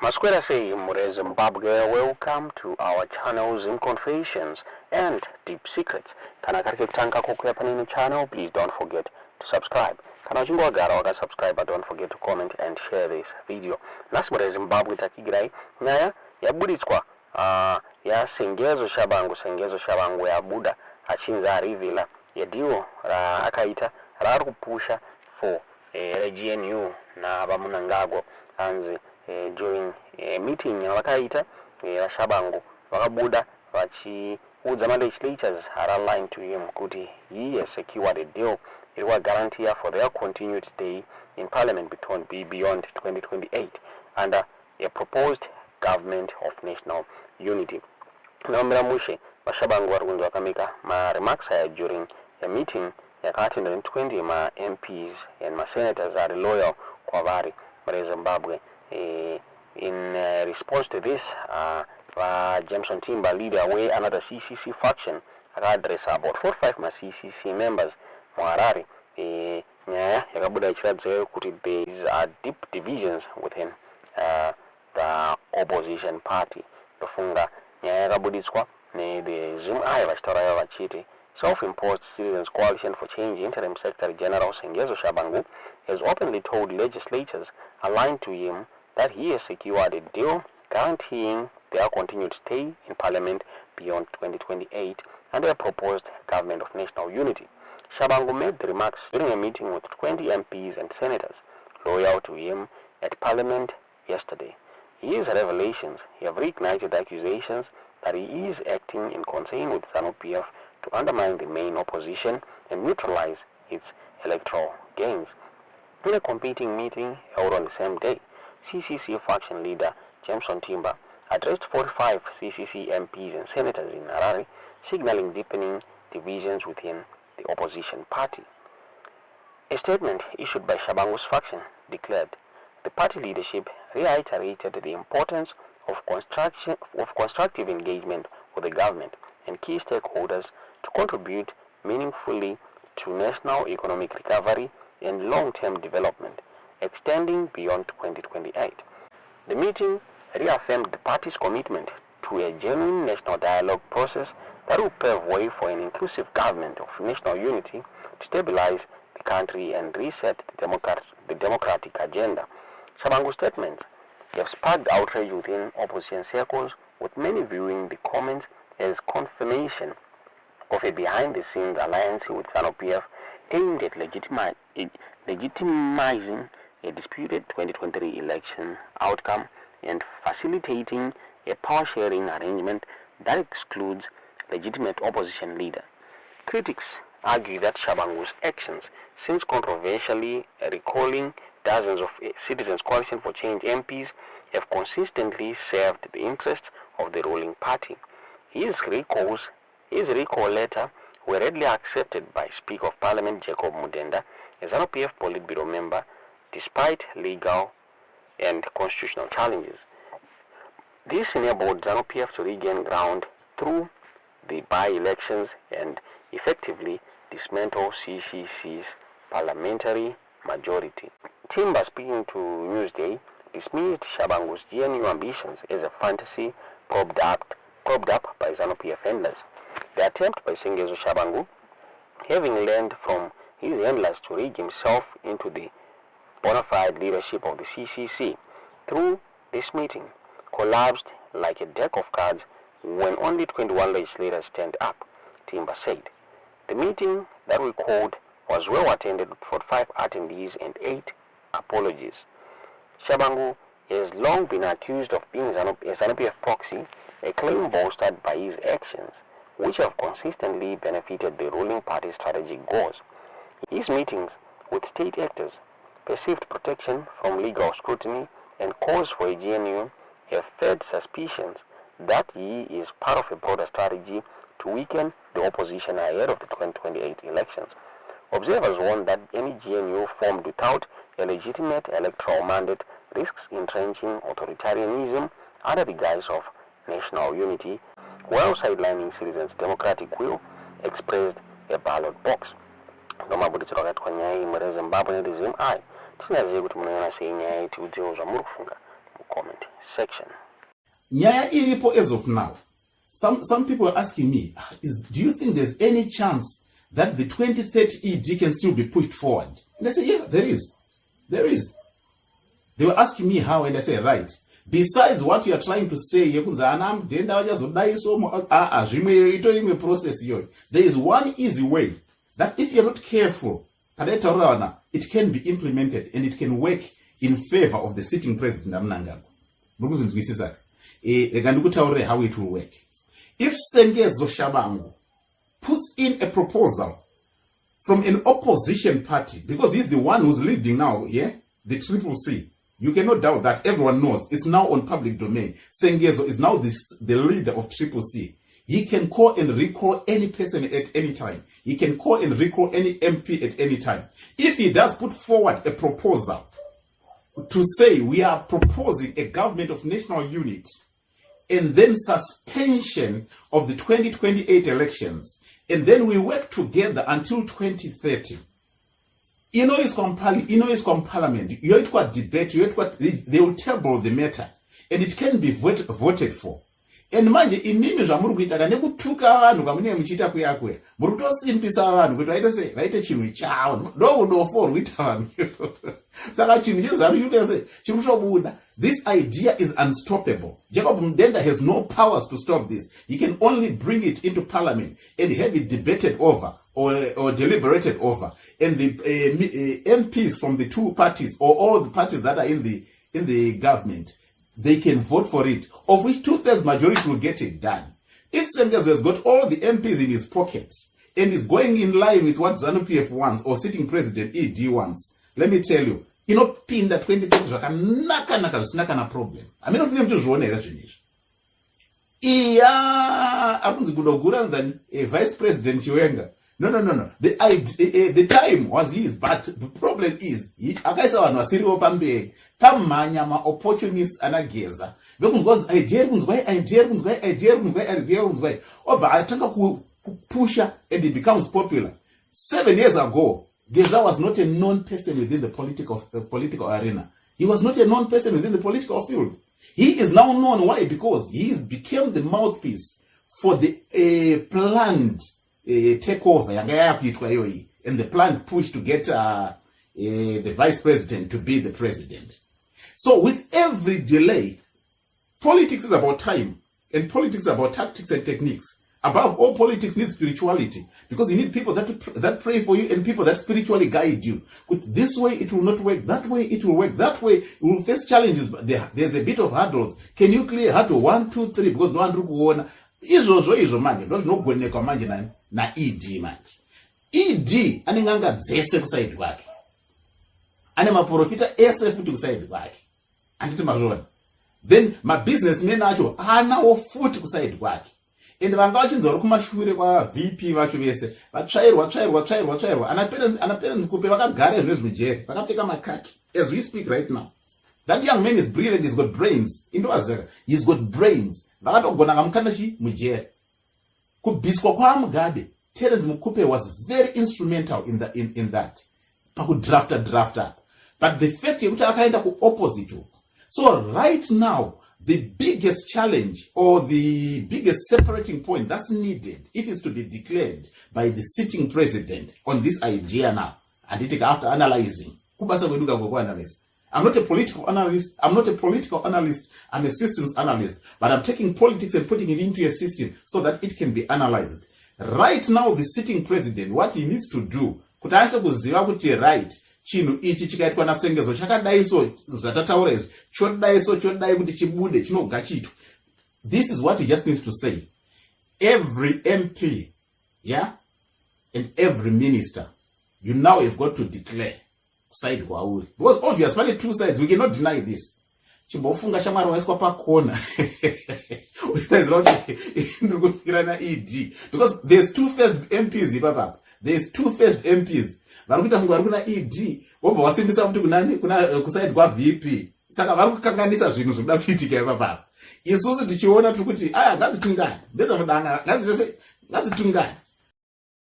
Masquera say Mure Zimbabwe, welcome to our channel Zim Confessions and Deep Secrets. Kana karike kutanga kukuya panini channel, please don't forget to subscribe. Kana uchingo wagara waka subscribe, but don't forget to comment and share this video. Nasi Mure Zimbabwe takigirai nyaya yabuditswa ya Sengezo Tshabangu ya Buda achinza rivila yadiwo ra akaita rari kupusha for GNU na vamunangagwa anzi during meeting vakaita Tshabangu vakabuda vachiudza legislators are aligned to him kuti he has secured a deal. It was guarantee for their continued stay in parliament beyond 2028 under a proposed government of national unity. Naomera mushe Tshabangu varunzi vakamika ma remarks during a meeting yakati 120 ma MPs and ma senators are loyal kwa vari mre Zimbabwe. In response to this, Jameson Timber leader way another CCC faction address about 45 ma CCC members Harare yakabuda ichiratidza kuti there are deep divisions within the opposition party. Ndofunga nyaya yakabuditswa the Zanu-PF vachitaura vachiti self-imposed Citizens Coalition for Change Interim Secretary General CIO Tshabangu has openly told legislators aligned to him that he has secured a deal guaranteeing their continued stay in parliament beyond 2028 under a proposed government of national unity. Tshabangu made the remarks during a meeting with 20 MPs and senators loyal to him at parliament yesterday. His revelations have reignited accusations that he is acting in concern with Zanu-PF to undermine the main opposition and neutralize its electoral gains. In a competing meeting held on the same day, CCC faction leader Jameson Timber addressed 45 CCC MPs and senators in Harare, signaling deepening divisions within the opposition party. A statement issued by Tshabangu's faction declared the party leadership reiterated the importance of constructive engagement with the government and key stakeholders to contribute meaningfully to national economic recovery and long-term development, extending beyond 2028. The meeting reaffirmed the party's commitment to a genuine national dialogue process that will pave way for an inclusive government of national unity to stabilize the country and reset the democratic agenda. Tshabangu's statements have sparked outrage within opposition circles, with many viewing the comments as confirmation of a behind-the-scenes alliance with Zanu-PF aimed at legitimizing a disputed 2023 election outcome and facilitating a power-sharing arrangement that excludes legitimate opposition leader. Critics argue that Tshabangu's actions, since controversially recalling dozens of Citizens Coalition for Change MPs, have consistently served the interests of the ruling party. His recall letter were readily accepted by Speaker of Parliament Jacob Mudenda, a Zanu-PF Politburo member, despite legal and constitutional challenges. This enabled Zanu-PF to regain ground through the by-elections and effectively dismantle CCC's parliamentary majority. Timber, speaking to Newsday, dismissed Tshabangu's GNU ambitions as a fantasy propped up by Zanu-PF handlers. The attempt by Sengezo Tshabangu, having learned from his handlers to rig himself into the bona fide leadership of the CCC through this meeting, collapsed like a deck of cards when only 21 legislators turned up, Timber said. The meeting that we called was well attended with 45 attendees and 8 apologies. Tshabangu has long been accused of being a Zanu-PF proxy, a claim bolstered by his actions, which have consistently benefited the ruling party's strategic goals. His meetings with state actors, perceived protection from legal scrutiny, and calls for a GNU have fed suspicions that he is part of a broader strategy to weaken the opposition ahead of the 2028 elections. Observers warn that any GNU formed without a legitimate electoral mandate risks entrenching authoritarianism under the guise of national unity, while sidelining citizens' democratic will expressed a ballot box. Nomabuditsiro wakati kwa nyaya mre Zimbabwe ne Zanu-PF. Tisinazive kuti munoona sei nyaya iti udziwo zvamuri kufunga mucomment. section. Nyaya iripo as of now. Some people are asking me, do you think there's any chance that the 2030 ED can still be pushed forward? And I say, yeah, there is. There is. They were asking me how, and I say, right. Besides what you are trying to say, there is one easy way that if you're not careful, it can be implemented and it can work in favor of the sitting president. How it will work. If CIO Tshabangu puts in a proposal from an opposition party, because he's the one who's leading now, the CCC, you cannot doubt that. Everyone knows it's now on public domain. CIO is now the leader of CCC. He can call and recall any person at any time. He can call and recall any MP at any time. If he does put forward a proposal to say we are proposing a government of national unity and then suspension of the 2028 elections, and then we work together until 2030. It's parliament, it's got debate, they will table the matter, and it can be voted for. And manje inimi zvamuri kuita nekutuka vanhu kwamunenge muchiita kuyakwe muri kutosimbisa vanhu kuti vaite chinhu chavo ndokudoforwita vanhu saka chinhu chezanu chiri kutobuda. This idea is unstoppable. Jacob Mdenda has no powers to stop this. He can only bring it into parliament and have it debated over or deliberated over, and the MPs from the two parties or all the parties that are in the government, they can vote for it, of which 2/3 majority will get it done. If Sengezi has got all the MPs in his pocket and is going in line with what Zanu-PF wants or sitting president ED wants, let me tell you, pinda 2030 zvakanaka zvisina kana problem. Amina kuti nemutozviona here zvinhu izvi. Akunzi kudogura than Vice President Chiwenga. No. The time was his, but the problem is, akaisa vanhu vasirivo pamberi, pamhanya ma-opportunists anageza. Vekunzwa idea kunzwai. Obva atanga kupusha and it becomes popular. 7 years ago, Geza was not a known person within the political arena. He was not a known person within the political field. He is now known. Why? Because he became the mouthpiece for the planned takeover and the planned push to get the vice president to be the president. So with every delay, politics is about time, and politics is about tactics and techniques. Above all, politics needs spirituality, because you need people that pray for you and people that spiritually guide you. This way it will not work, that way it will work, that way you will face challenges, but there's a bit of hurdles. Can you clear hurdle 1, 2, 3? Because no one kuona izvo manje ndozvinogonekwa manje na ED manje. ED anenganga dzese kusaidi kwake, ane maprofita ese futi kusaidi kwake, anditi mazvona. Then mabusinessmen acho anawo futi kusaidi kwake. And vanga vachinzi vari kumashure kwa-VP vacho vese vatsvairwa anapera kupe vakagara izvo zvimujeri vakapfeka makaki as we speak right now. That young man is brilliant, he's got brains. He's got brains. Vakatogona ngamukanda mujeri. Kubviswa kwaMugabe, Terence Mukupe was very instrumental in that. Pakudrafta. But the fact yekuti akaenda ku-opposite. So right now, the biggest challenge or the biggest separating point that's needed, if it's to be declared by the sitting president on this idea now, and it after analyzing, I'm not a political analyst, I'm a systems analyst, but I'm taking politics and putting it into a system so that it can be analyzed. Right now, the sitting president, what he needs to do, right, chinhu ichi chikaitwa naSengezo chakadai so zvatataura izvi chodai kuti chibude chinoga chitu. This is what he just needs to say. Every MP, and every minister, you now have got to declare side kwauri, because obvious pane two sides, we cannot deny this. Chimbofunga shamwari waiswa pakona ED, because there's two first MPs ipapa, there's two first MPs varikuita mungu vari kuna ED wobva wasimbisa kuti kusaidi kwa-VP, saka vari kukanganisa zvinhu zvinoda kuitika ipapa. Isusu tichiona tiri kuti ngadzitungane, ndezvamudanga ngadzitungane.